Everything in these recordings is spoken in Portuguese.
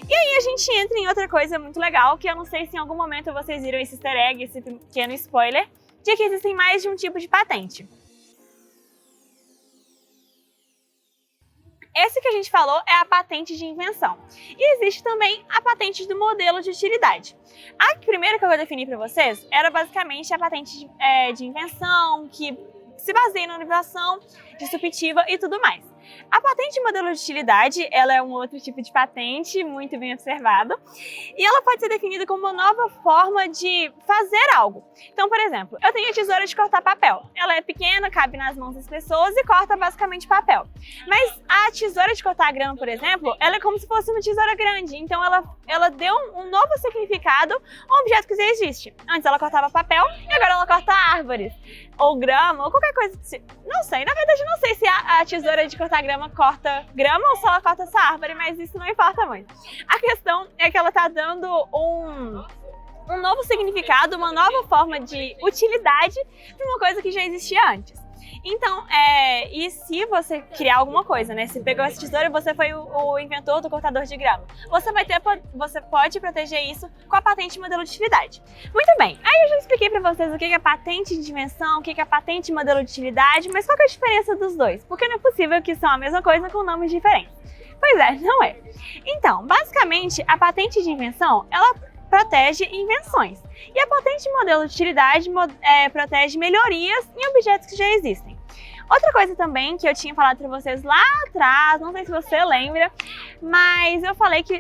E aí a gente entra em outra coisa muito legal, que eu não sei se em algum momento vocês viram esse easter egg, esse pequeno spoiler, de que existem mais de um tipo de patente. Esse que a gente falou é a patente de invenção. E existe também a patente do modelo de utilidade. A primeira que eu vou definir para vocês era basicamente a patente de invenção, que se baseia na inovação disruptiva e tudo mais. A patente de modelo de utilidade, ela é um outro tipo de patente, muito bem observado, e ela pode ser definida como uma nova forma de fazer algo. Então, por exemplo, eu tenho a tesoura de cortar papel. Ela é pequena, cabe nas mãos das pessoas e corta basicamente papel. Mas a tesoura de cortar grama, por exemplo, ela é como se fosse uma tesoura grande, então ela deu um novo significado a um objeto que já existe. Antes ela cortava papel e agora ela corta árvores, ou grama, ou qualquer coisa. Não sei, na verdade não sei se a tesoura de cortar grama corta grama ou se ela corta essa árvore, mas isso não importa muito. A questão é que ela está dando um novo significado, uma nova forma de utilidade para uma coisa que já existia antes. Então, e se você criar alguma coisa, né? Se pegou essa tesoura e você foi o inventor do cortador de grama, você pode proteger isso com a patente de modelo de utilidade. Muito bem, aí eu já expliquei para vocês o que é patente de invenção, o que é patente de modelo de utilidade, mas qual que é a diferença dos dois? Porque não é possível que são a mesma coisa com nomes diferentes. Pois é, não é. Então, basicamente, a patente de invenção, ela protege invenções. E a patente de modelo de utilidade protege melhorias em objetos que já existem. Outra coisa também que eu tinha falado para vocês lá atrás, não sei se você lembra, mas eu falei que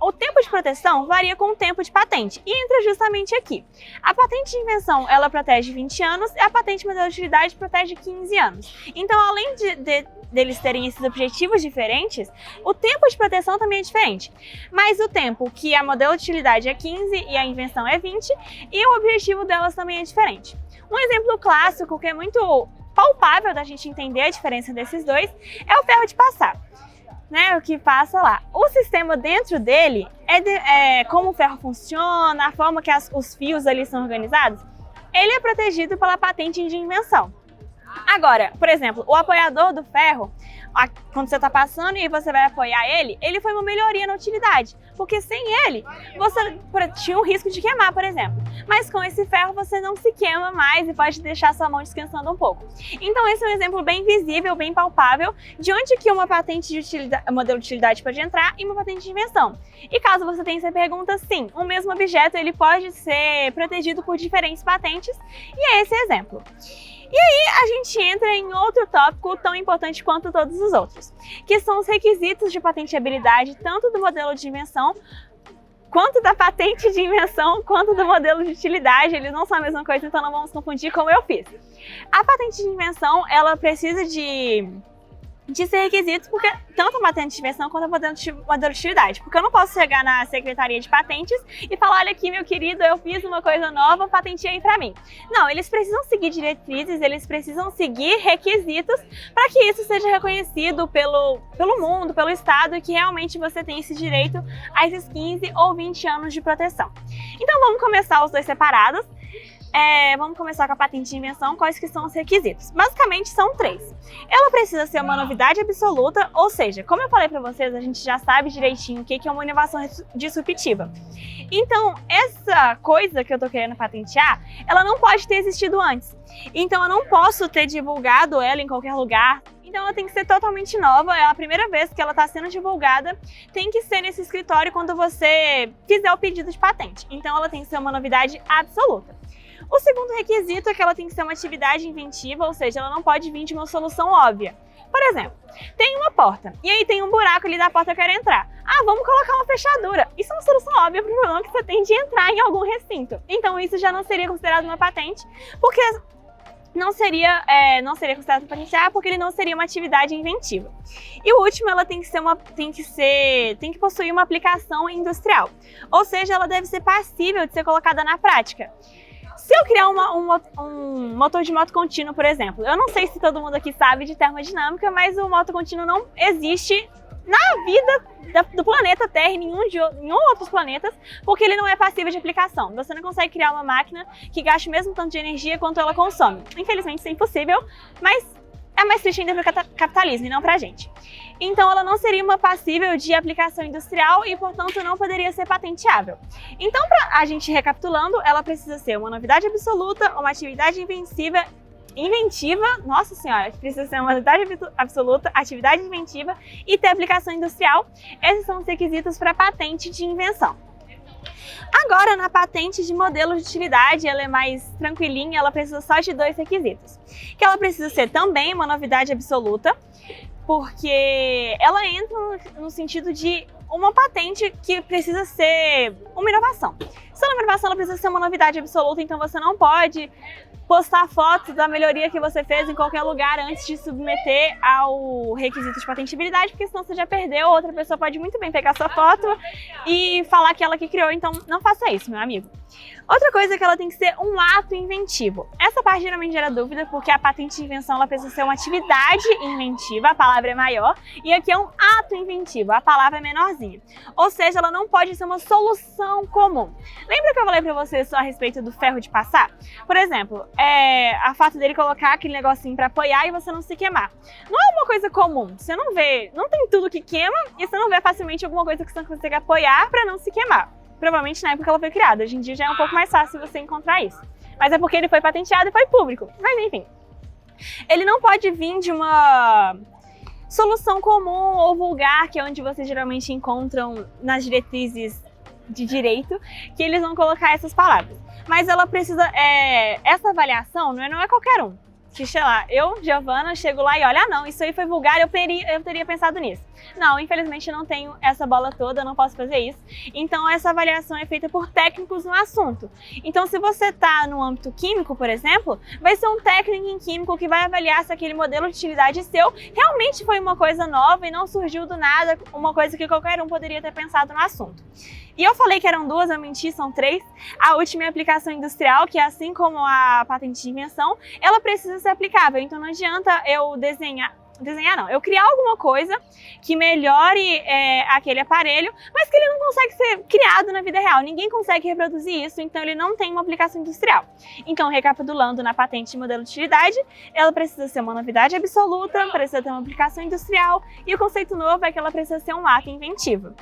o tempo de proteção varia com o tempo de patente e entra justamente aqui. A patente de invenção, ela protege 20 anos e a patente de modelo de utilidade protege 15 anos. Então, além deles terem esses objetivos diferentes, o tempo de proteção também é diferente. Mas o tempo que a modelo de utilidade é 15 e a invenção é 20, e o objetivo delas também é diferente. Um exemplo clássico que é muito palpável da gente entender a diferença desses dois é o ferro de passar. Né, o que passa lá. O sistema dentro dele como o ferro funciona, a forma que os fios ali são organizados, ele é protegido pela patente de invenção. Agora, por exemplo, o apoiador do ferro, quando você está passando e você vai apoiar ele foi uma melhoria na utilidade, porque sem ele você tinha um risco de queimar, por exemplo. Mas com esse ferro você não se queima mais e pode deixar sua mão descansando um pouco. Então esse é um exemplo bem visível, bem palpável, de onde que uma patente de utilidade, modelo de utilidade pode entrar e uma patente de invenção. E caso você tenha essa pergunta, sim, o mesmo objeto ele pode ser protegido por diferentes patentes, e é esse exemplo. E aí a gente entra em outro tópico tão importante quanto todos os outros, que são os requisitos de patenteabilidade tanto do modelo de invenção, quanto da patente de invenção, quanto do modelo de utilidade. Eles não são a mesma coisa, então não vamos confundir como eu fiz. A patente de invenção, ela precisa de ser requisitos, porque tanto a patente de invenção quanto a modelo de utilidade. Porque eu não posso chegar na Secretaria de Patentes e falar, olha aqui, meu querido, eu fiz uma coisa nova, patenteie aí pra mim. Não, eles precisam seguir diretrizes, eles precisam seguir requisitos para que isso seja reconhecido pelo mundo, pelo Estado, e que realmente você tem esse direito a esses 15 ou 20 anos de proteção. Então vamos começar os dois separados. Vamos começar com a patente de invenção, quais que são os requisitos. Basicamente são 3. Ela precisa ser uma novidade absoluta, ou seja, como eu falei para vocês, a gente já sabe direitinho o que é uma inovação disruptiva. Então, essa coisa que eu tô querendo patentear, ela não pode ter existido antes. Então, eu não posso ter divulgado ela em qualquer lugar. Então, ela tem que ser totalmente nova, é a primeira vez que ela está sendo divulgada, tem que ser nesse escritório quando você fizer o pedido de patente. Então, ela tem que ser uma novidade absoluta. O segundo requisito é que ela tem que ser uma atividade inventiva, ou seja, ela não pode vir de uma solução óbvia. Por exemplo, tem uma porta, e aí tem um buraco ali da porta que eu quero entrar. Vamos colocar uma fechadura. Isso é uma solução óbvia para o problema que você tem de entrar em algum recinto. Então isso já não seria considerado uma patente, porque não seria considerado patentear, porque ele não seria uma atividade inventiva. E o último, ela tem que possuir uma aplicação industrial, ou seja, ela deve ser passível de ser colocada na prática. Se eu criar um motor de moto contínuo, por exemplo, eu não sei se todo mundo aqui sabe de termodinâmica, mas o moto contínuo não existe na vida do planeta Terra e nenhum outros planetas, porque ele não é passível de aplicação. Você não consegue criar uma máquina que gaste o mesmo tanto de energia quanto ela consome. Infelizmente isso é impossível, mas é mais triste ainda para o capitalismo e não para a gente. Então, ela não seria uma passível de aplicação industrial e, portanto, não poderia ser patenteável. Então, a gente recapitulando, ela precisa ser uma novidade absoluta, uma atividade inventiva, nossa senhora, precisa ser uma novidade absoluta, atividade inventiva e ter aplicação industrial. Esses são os requisitos para patente de invenção. Agora, na patente de modelo de utilidade, ela é mais tranquilinha, ela precisa só de 2 requisitos. Que ela precisa ser também uma novidade absoluta, porque ela entra no sentido de uma patente que precisa ser uma inovação. Se uma inovação, ela precisa ser uma novidade absoluta, então você não pode postar foto da melhoria que você fez em qualquer lugar antes de submeter ao requisito de patentabilidade, porque senão você já perdeu, outra pessoa pode muito bem pegar sua foto e falar que ela que criou, então não faça isso, meu amigo. Outra coisa é que ela tem que ser um ato inventivo. Essa parte geralmente gera dúvida, porque a patente de invenção ela precisa ser uma atividade inventiva, a palavra é maior, e aqui é um ato inventivo, a palavra é menorzinha. Ou seja, ela não pode ser uma solução comum. Lembra que eu falei pra vocês a respeito do ferro de passar? Por exemplo, a fato dele colocar aquele negocinho pra apoiar e você não se queimar. Não é uma coisa comum, você não vê, não tem tudo que queima e você não vê facilmente alguma coisa que você consegue apoiar pra não se queimar. Provavelmente na época ela foi criada, hoje em dia já é um pouco mais fácil você encontrar isso. Mas é porque ele foi patenteado e foi público, mas enfim. Ele não pode vir de uma solução comum ou vulgar, que é onde vocês geralmente encontram nas diretrizes de direito, que eles vão colocar essas palavras. Mas ela precisa, essa avaliação não é qualquer um. Que, sei lá, eu, Giovana, chego lá e olho, ah não, isso aí foi vulgar, eu teria pensado nisso. Não, infelizmente eu não tenho essa bola toda, eu não posso fazer isso. Então essa avaliação é feita por técnicos no assunto. Então se você está no âmbito químico, por exemplo, vai ser um técnico em químico que vai avaliar se aquele modelo de utilidade seu realmente foi uma coisa nova e não surgiu do nada, uma coisa que qualquer um poderia ter pensado no assunto. E eu falei que eram 2, eu menti, são 3. A última é a aplicação industrial, que assim como a patente de invenção, ela precisa ser aplicável. Então não adianta eu eu criar alguma coisa que melhore aquele aparelho, mas que ele não consegue ser criado na vida real. Ninguém consegue reproduzir isso, então ele não tem uma aplicação industrial. Então, recapitulando, na patente de modelo de utilidade, ela precisa ser uma novidade absoluta, precisa ter uma aplicação industrial, e o conceito novo é que ela precisa ser um ato inventivo.